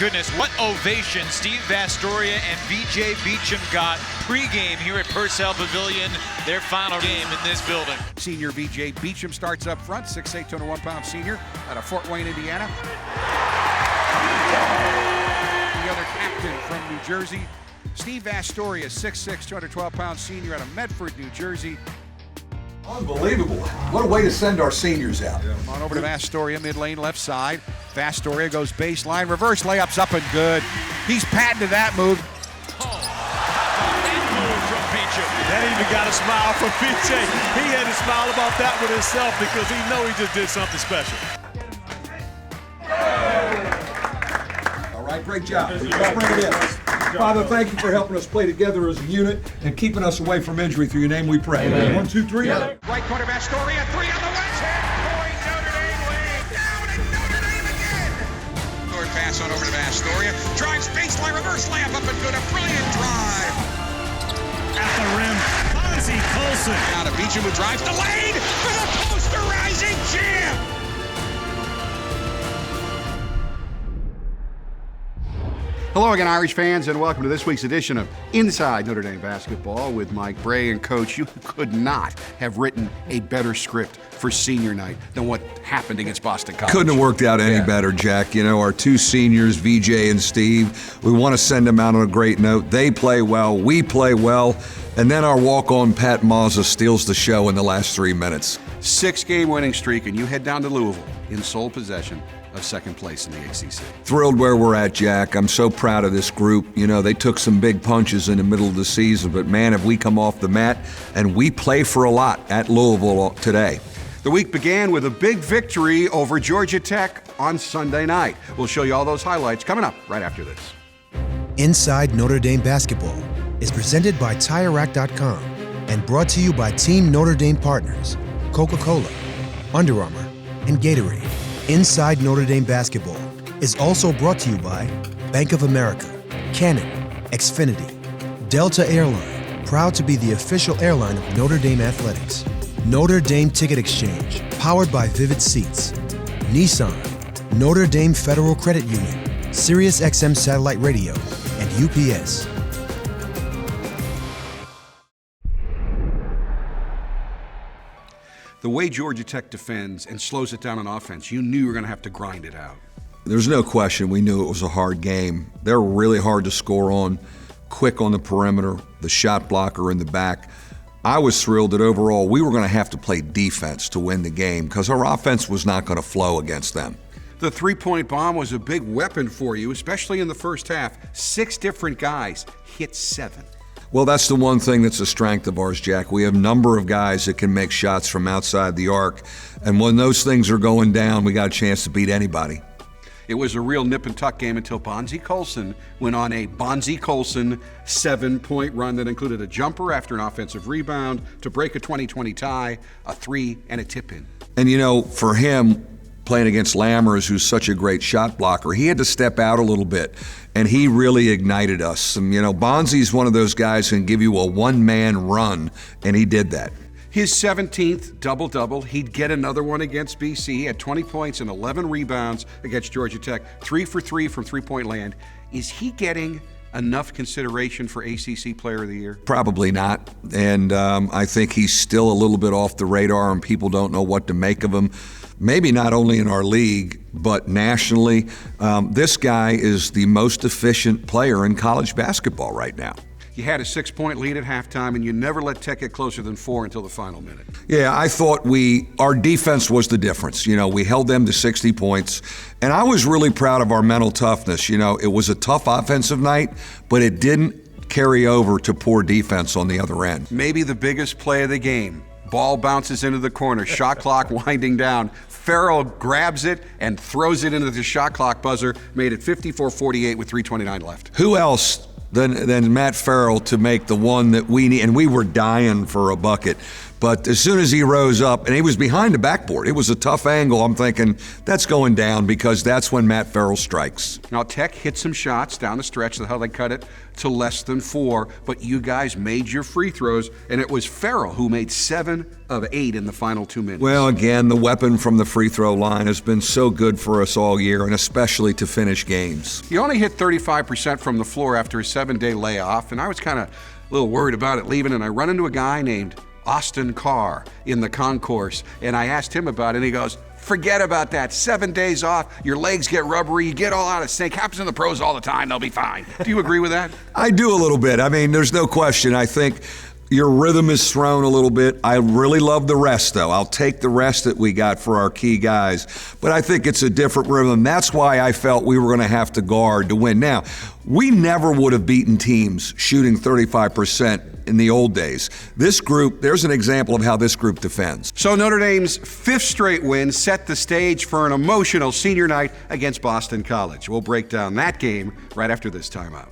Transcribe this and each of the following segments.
Goodness, what ovation Steve Vastoria and VJ Beecham got pregame here at Purcell Pavilion, their final game in this building. Senior VJ Beecham starts up front, 6'8", 201-pound senior out of Fort Wayne, Indiana. The other captain from New Jersey, Steve Vastoria, 6'6", 212-pound senior out of Medford, New Jersey. Unbelievable. What a way to send our seniors out. On over to Vastoria, mid lane, left side. Vastoria goes baseline, reverse layups up and good. He's patented that move. That move from Beecham. That even got a smile from VJ. He had to smile about that with himself because he know he just did something special. All right, great job. Let's bring it in. Father, thank you for helping us play together as a unit and keeping us away from injury. Through your name we pray. Amen. 1, 2, 3. Right corner, Vastoria, 3 on the west hand. Going Notre Dame lead. Down and Notre Dame again. Forward pass on over to Vastoria. Drives baseline, reverse layup up and good. A brilliant drive. At the rim, Bonzi Colson. Now to Beecham who drives delayed for the posterizing jam. Hello again, Irish fans, and welcome to this week's edition of Inside Notre Dame Basketball with Mike Brey. And Coach, you could not have written a better script for senior night than what happened against Boston College. Couldn't have worked out any better, Jack. You know, our two seniors, VJ and Steve, we want to send them out on a great note. They play well, we play well, and then our walk-on Pat Mazza steals the show in the last 3 minutes. 6-game winning streak, and you head down to Louisville in sole possession of second place in the ACC. Thrilled where we're at, Jack. I'm so proud of this group. You know, they took some big punches in the middle of the season, but man, have we come off the mat, and we play for a lot at Louisville today. The week began with a big victory over Georgia Tech on Sunday night. We'll show you all those highlights coming up right after this. Inside Notre Dame Basketball is presented by TireRack.com and brought to you by Team Notre Dame partners, Coca-Cola, Under Armour, and Gatorade. Inside Notre Dame Basketball is also brought to you by Bank of America, Canon, Xfinity, Delta Airline, proud to be the official airline of Notre Dame Athletics, Notre Dame Ticket Exchange, powered by Vivid Seats, Nissan, Notre Dame Federal Credit Union, SiriusXM Satellite Radio, and UPS. The way Georgia Tech defends and slows it down on offense, you knew you were going to have to grind it out. There's no question we knew it was a hard game. They're really hard to score on, quick on the perimeter, the shot blocker in the back. I was thrilled that overall we were going to have to play defense to win the game because our offense was not going to flow against them. The three-point bomb was a big weapon for you, especially in the first half. 6 different guys hit 7. Well, that's the one thing that's a strength of ours, Jack. We have a number of guys that can make shots from outside the arc, and when those things are going down, we got a chance to beat anybody. It was a real nip-and-tuck game until Bonzi Colson went on a Bonzi Colson 7-point run that included a jumper after an offensive rebound to break a 20-20 tie, a 3, and a tip-in. And, you know, for him, playing against Lammers, who's such a great shot blocker, he had to step out a little bit, and he really ignited us. And, you know, Bonzi's one of those guys who can give you a one-man run, and he did that. His 17th double-double, he'd get another one against BC. He had 20 points and 11 rebounds against Georgia Tech, 3 for 3 from three-point land. Is he getting enough consideration for ACC Player of the Year? Probably not, and I think he's still a little bit off the radar, and people don't know what to make of him. Maybe not only in our league, but nationally. This guy is the most efficient player in college basketball right now. You had a 6-point lead at halftime, and you never let Tech get closer than 4 until the final minute. Yeah, I thought our defense was the difference. You know, we held them to 60 points, and I was really proud of our mental toughness. You know, it was a tough offensive night, but it didn't carry over to poor defense on the other end. Maybe the biggest play of the game. Ball bounces into the corner, shot clock winding down. Farrell grabs it and throws it into the shot clock buzzer, made it 54-48 with 3:29 left. Who else than Matt Farrell to make the one that we need? And we were dying for a bucket. But as soon as he rose up, and he was behind the backboard, it was a tough angle. I'm thinking, that's going down, because that's when Matt Farrell strikes. Now, Tech hit some shots down the stretch. That's how they cut it to less than 4. But you guys made your free throws, and it was Farrell who made 7 of 8 in the final 2 minutes. Well, again, the weapon from the free throw line has been so good for us all year, and especially to finish games. He only hit 35% from the floor after a 7-day layoff, and I was kind of a little worried about it leaving, and I run into a guy named Austin Carr in the concourse, and I asked him about it, and he goes, forget about that. 7 days off, your legs get rubbery, you get all out of sync. Happens in the pros all the time, they'll be fine. Do you agree with that? I do a little bit. I mean, there's no question. I think your rhythm is thrown a little bit. I really love the rest, though. I'll take the rest that we got for our key guys. But I think it's a different rhythm. That's why I felt we were going to have to guard to win. Now, we never would have beaten teams shooting 35% in the old days. This group, there's an example of how this group defends. So Notre Dame's 5th straight win set the stage for an emotional senior night against Boston College. We'll break down that game right after this timeout.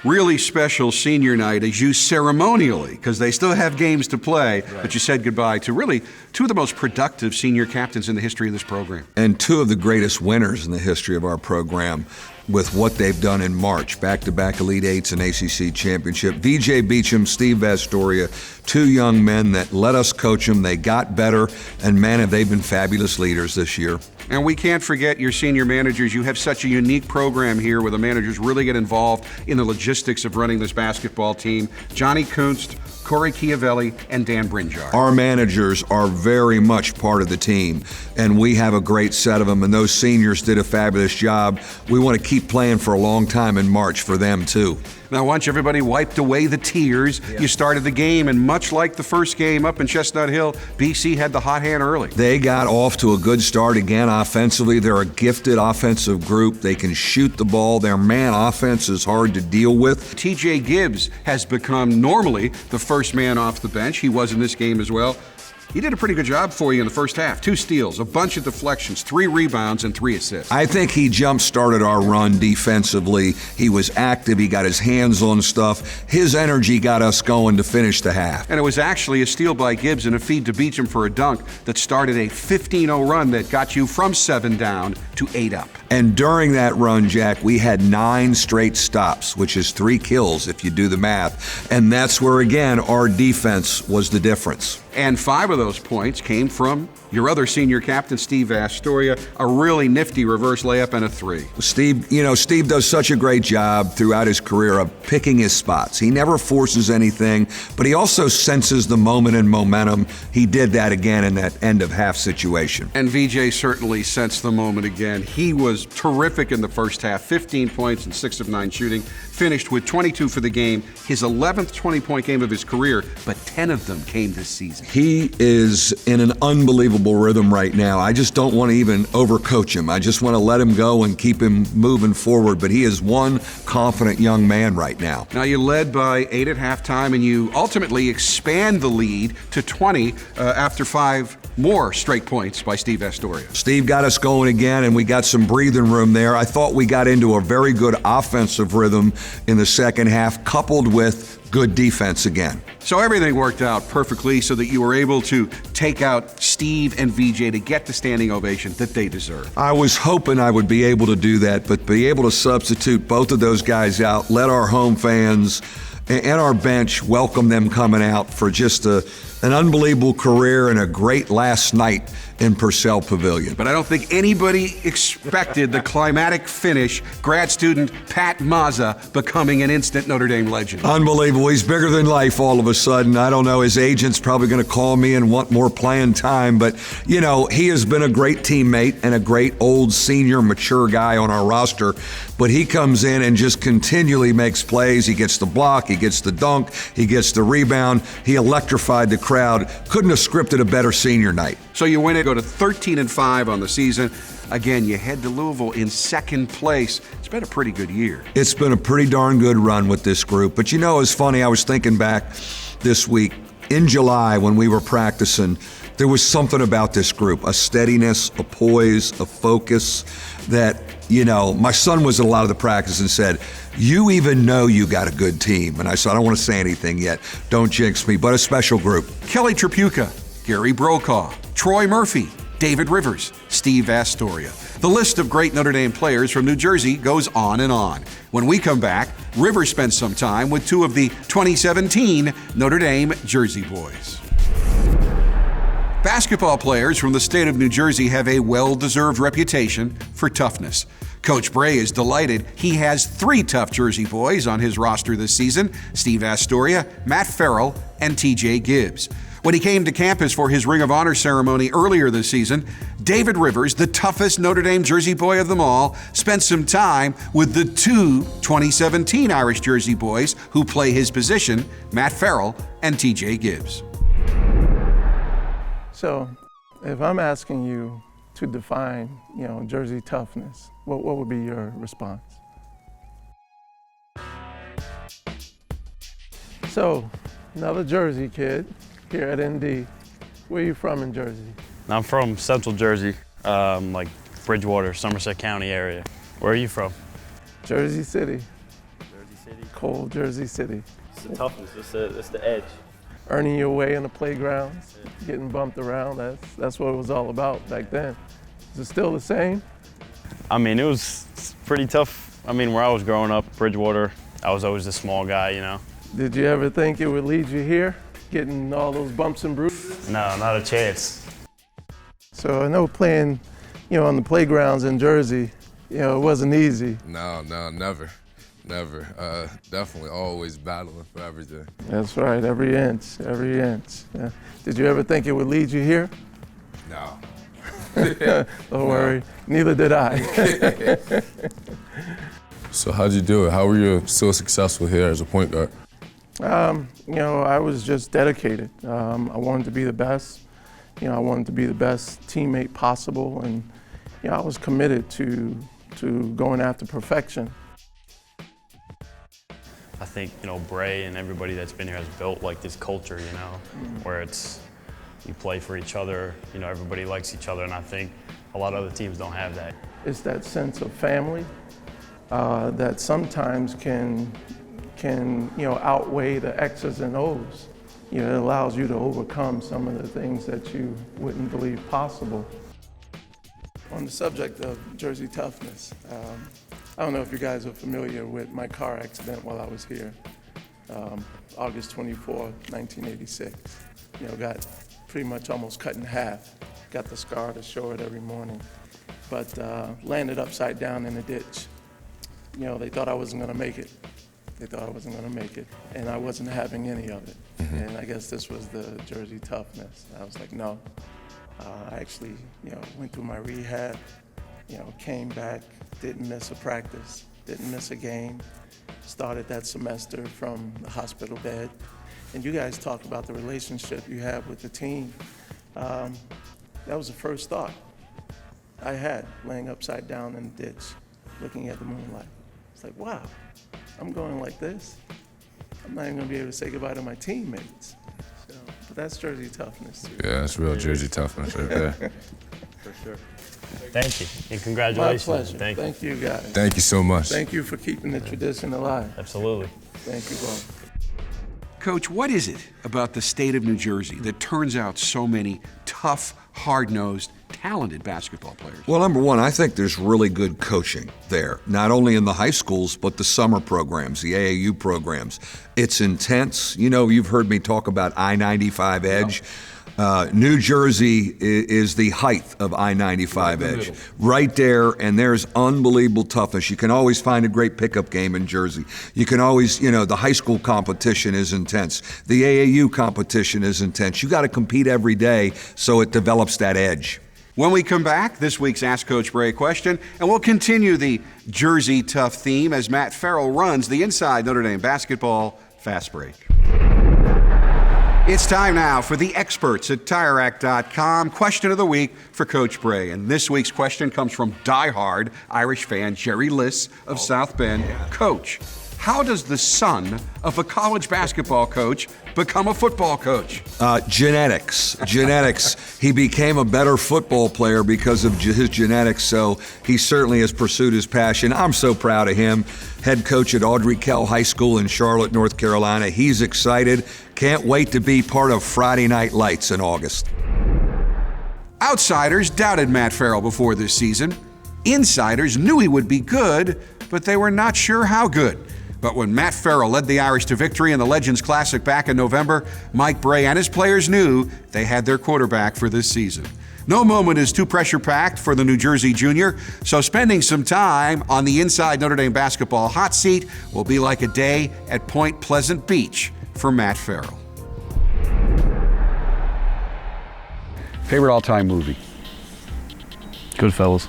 Really special senior night as you ceremonially, because they still have games to play, but you said goodbye to really 2 of the most productive senior captains in the history of this program. And 2 of the greatest winners in the history of our program with what they've done in March, back-to-back Elite Eights and ACC Championship. VJ Beacham, Steve Vastoria, 2 young men that let us coach them. They got better, and man, have they been fabulous leaders this year. And we can't forget your senior managers. You have such a unique program here where the managers really get involved in the logistics of running this basketball team. Johnny Kunst, Corey Chiavelli, and Dan Brinjar. Our managers are very much part of the team, and we have a great set of them, and those seniors did a fabulous job. We want to keep playing for a long time in March for them, too. Now, once everybody wiped away the tears, you started the game, and much like the first game up in Chestnut Hill, BC had the hot hand early. They got off to a good start again offensively. They're a gifted offensive group. They can shoot the ball. Their man offense is hard to deal with. TJ Gibbs has become normally the first man off the bench. He was in this game as well. He did a pretty good job for you in the first half. 2 steals, a bunch of deflections, 3 rebounds, and 3 assists. I think he jump-started our run defensively. He was active. He got his hands on stuff. His energy got us going to finish the half. And it was actually a steal by Gibbs and a feed to Beacham for a dunk that started a 15-0 run that got you from 7 down to 8 up. And during that run, Jack, we had 9 straight stops, which is 3 kills if you do the math. And that's where, again, our defense was the difference. And 5 of those points came from your other senior captain, Steve Vastoria, a really nifty reverse layup and a 3. Steve does such a great job throughout his career of picking his spots. He never forces anything, but he also senses the moment and momentum. He did that again in that end of half situation. And VJ certainly sensed the moment again. He was terrific in the first half, 15 points and 6 of 9 shooting, finished with 22 for the game, his 11th 20-point game of his career, but 10 of them came this season. He is in an unbelievable rhythm right now. I just don't want to even overcoach him. I just want to let him go and keep him moving forward, but he is one confident young man right now. Now, you led by 8 at halftime, and you ultimately expand the lead to 20 after 5 more straight points by Steve Vastoria. Steve got us going again, and we got some breathing room there. I thought we got into a very good offensive rhythm in the second half, coupled with good defense again. So everything worked out perfectly so that you were able to take out Steve and VJ to get the standing ovation that they deserve. I was hoping I would be able to do that, but be able to substitute both of those guys out, let our home fans and our bench welcome them coming out for just an unbelievable career and a great last night in Purcell Pavilion. But I don't think anybody expected the climatic finish, grad student Pat Mazza becoming an instant Notre Dame legend. Unbelievable. He's bigger than life all of a sudden. I don't know. His agent's probably going to call me and want more playing time. But, he has been a great teammate and a great old senior mature guy on our roster. But he comes in and just continually makes plays. He gets the block. He gets the dunk. He gets the rebound. He electrified the crowd. Couldn't have scripted a better senior night. So you win it, go to 13-5 on the season. Again, you head to Louisville in second place. It's been a pretty good year. It's been a pretty darn good run with this group. But it's funny, I was thinking back this week, in July when we were practicing, there was something about this group, a steadiness, a poise, a focus that, my son was at a lot of the practice and said, You even know you got a good team. And I said, I don't want to say anything yet. Don't jinx me, but a special group. Kelly Tripucka, Gary Brokaw, Troy Murphy, David Rivers, Steve Astoria. The list of great Notre Dame players from New Jersey goes on and on. When we come back, Rivers spends some time with two of the 2017 Notre Dame Jersey boys. Basketball players from the state of New Jersey have a well-deserved reputation for toughness. Coach Brey is delighted he has three tough Jersey boys on his roster this season: Steve Astoria, Matt Farrell, and TJ Gibbs. When he came to campus for his Ring of Honor ceremony earlier this season, David Rivers, the toughest Notre Dame Jersey boy of them all, spent some time with the two 2017 Irish Jersey boys who play his position, Matt Farrell and TJ Gibbs. So, if I'm asking you to define, Jersey toughness, what would be your response? So, another Jersey kid here at ND. Where are you from in Jersey? I'm from Central Jersey, like Bridgewater, Somerset County area. Where are you from? Jersey City. Jersey City. Cold Jersey City. It's the toughness, it's the edge. Earning your way in the playgrounds, getting bumped around, that's what it was all about back then. Is it still the same? I mean, it was pretty tough. I mean, where I was growing up, Bridgewater, I was always the small guy, Did you ever think it would lead you here, getting all those bumps and bruises? No, not a chance. So I know playing, on the playgrounds in Jersey, it wasn't easy. No, never. Definitely always battling for everything. That's right, every inch. Yeah. Did you ever think it would lead you here? No. Don't worry, neither did I. So how'd you do it? How were you so successful here as a point guard? I was just dedicated. I wanted to be the best. I wanted to be the best teammate possible, and I was committed to going after perfection. I think, Brey and everybody that's been here has built like this culture, where it's, you play for each other, everybody likes each other, and I think a lot of other teams don't have that. It's that sense of family that sometimes can outweigh the X's and O's. It allows you to overcome some of the things that you wouldn't believe possible. On the subject of Jersey toughness, I don't know if you guys are familiar with my car accident while I was here, August 24, 1986. Got pretty much almost cut in half. Got the scar to show it every morning, but landed upside down in a ditch. They thought I wasn't gonna make it. And I wasn't having any of it. And I guess this was the Jersey toughness. I was like, no. I actually, went through my rehab, came back, didn't miss a practice, didn't miss a game, started that semester from the hospital bed. And you guys talk about the relationship you have with the team. That was the first thought I had, laying upside down in the ditch, looking at the moonlight. It's like, wow, I'm going like this. I'm not even gonna be able to say goodbye to my teammates. So, but that's Jersey toughness too. Yeah, that's real Jersey toughness right there. For sure. Thank you, and congratulations. My pleasure. Thank you. You guys. Thank you so much. Thank you for keeping the tradition alive. Absolutely. Thank you both. Coach, what is it about the state of New Jersey that turns out so many tough, hard-nosed, talented basketball players? Well, number one, I think there's really good coaching there, not only in the high schools, but the summer programs, the AAU programs. It's intense. You've heard me talk about I-95 Edge. New Jersey is the height of I-95 Edge. Right there, and there's unbelievable toughness. You can always find a great pickup game in Jersey. You can always, the high school competition is intense. The AAU competition is intense. You got to compete every day so it develops that edge. When we come back, this week's Ask Coach Brey question, and we'll continue the Jersey tough theme as Matt Farrell runs the Inside Notre Dame Basketball Fast Break. It's time now for the experts at TireRack.com question of the week for Coach Brey. And this week's question comes from diehard Irish fan Jerry Liss of South Bend. Coach, how does the son of a college basketball coach become a football coach? Genetics. He became a better football player because of his genetics, so he certainly has pursued his passion. I'm so proud of him. Head coach at Audrey Kell High School in Charlotte, North Carolina. He's excited. Can't wait to be part of Friday Night Lights in August. Outsiders doubted Matt Farrell before this season. Insiders knew he would be good, but they were not sure how good. But when Matt Farrell led the Irish to victory in the Legends Classic back in November, Mike Brey and his players knew they had their quarterback for this season. No moment is too pressure-packed for the New Jersey junior, so spending some time on the inside Notre Dame basketball hot seat will be like a day at Point Pleasant Beach for Matt Farrell. Favorite all-time movie? Goodfellas.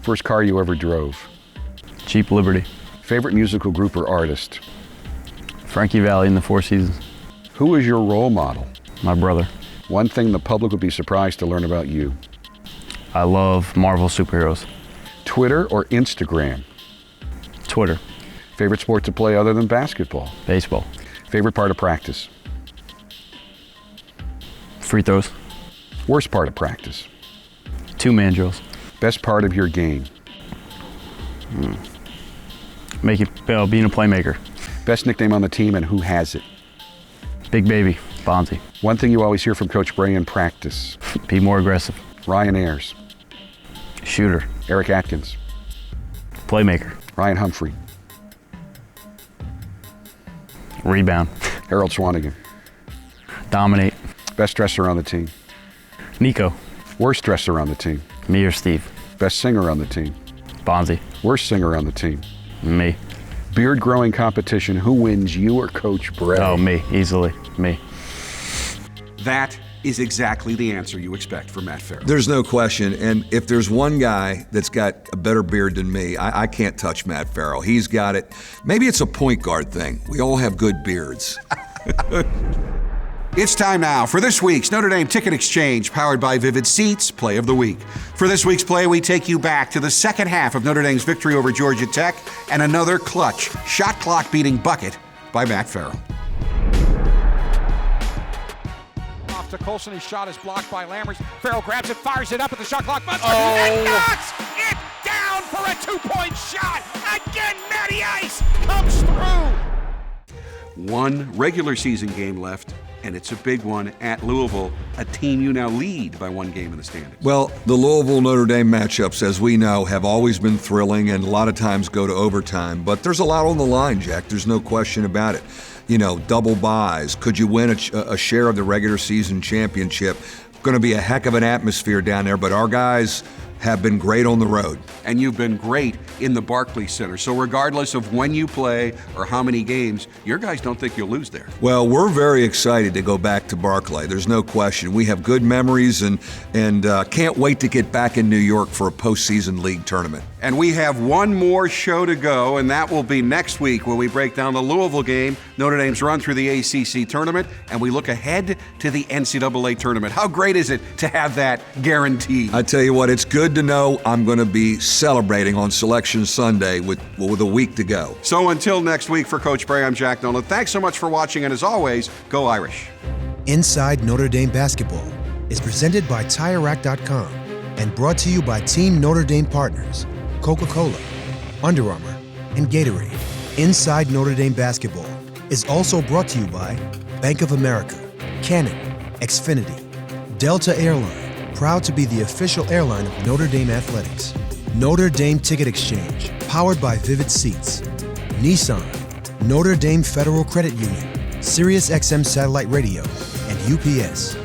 First car you ever drove? Jeep Liberty. Favorite musical group or artist? Frankie Valli in the Four Seasons. Who is your role model? My brother. One thing the public would be surprised to learn about you. I love Marvel superheroes. Twitter or Instagram? Twitter. Favorite sport to play other than basketball? Baseball. Favorite part of practice? Free throws. Worst part of practice? Two-man drills. Best part of your game? Being a playmaker. Best nickname on the team and who has it? Big Baby. Bonzi. One thing you always hear from Coach Brey in practice? Be more aggressive. Ryan Ayers. Shooter. Eric Atkins. Playmaker. Ryan Humphrey. Rebound. Harold Swanigan. Dominate. Best dresser on the team? Nico. Worst dresser on the team? Me or Steve. Best singer on the team? Bonzi. Worst singer on the team? Me. Beard growing competition, who wins, you or Coach Brey? Oh, me. Easily. Me. That is exactly the answer you expect from Matt Farrell. There's no question, and if there's one guy that's got a better beard than me, I can't touch Matt Farrell. He's got it. Maybe it's a point guard thing. We all have good beards. It's time now for this week's Notre Dame Ticket Exchange, powered by Vivid Seats Play of the Week. For this week's play, we take you back to the second half of Notre Dame's victory over Georgia Tech and another clutch, shot clock beating bucket by Matt Farrell. Off to Colson, his shot is blocked by Lammers. Farrell grabs it, fires it up at the shot clock buzzer, and knocks it down for a two-point shot. Again, Matty Ice comes through. One regular season game left, and it's a big one at Louisville, a team you now lead by one game in the standings. Well, the Louisville-Notre Dame matchups, as we know, have always been thrilling and a lot of times go to overtime. But there's a lot on the line, Jack. There's no question about it. You know, double buys. Could you win a share of the regular season championship? Going to be a heck of an atmosphere down there, but our guys have been great on the road. And you've been great in the Barclays Center. So regardless of when you play or how many games, your guys don't think you'll lose there. Well, we're very excited to go back to Barclay. There's no question. We have good memories and can't wait to get back in New York for a postseason league tournament. And we have one more show to go, and that will be next week when we break down the Louisville game, Notre Dame's run through the ACC tournament, and we look ahead to the NCAA tournament. How great is it to have that guaranteed? I tell you what, it's good to know I'm going to be celebrating on Selection Sunday with a week to go. So until next week, for Coach Brey, I'm Jack Nolan. Thanks so much for watching, and as always, go Irish. Inside Notre Dame Basketball is presented by TireRack.com and brought to you by Team Notre Dame partners, Coca-Cola, Under Armour, and Gatorade. Inside Notre Dame Basketball is also brought to you by Bank of America, Canon, Xfinity, Delta Airline, proud to be the official airline of Notre Dame Athletics. Notre Dame Ticket Exchange, powered by Vivid Seats, Nissan, Notre Dame Federal Credit Union, SiriusXM Satellite Radio, and UPS.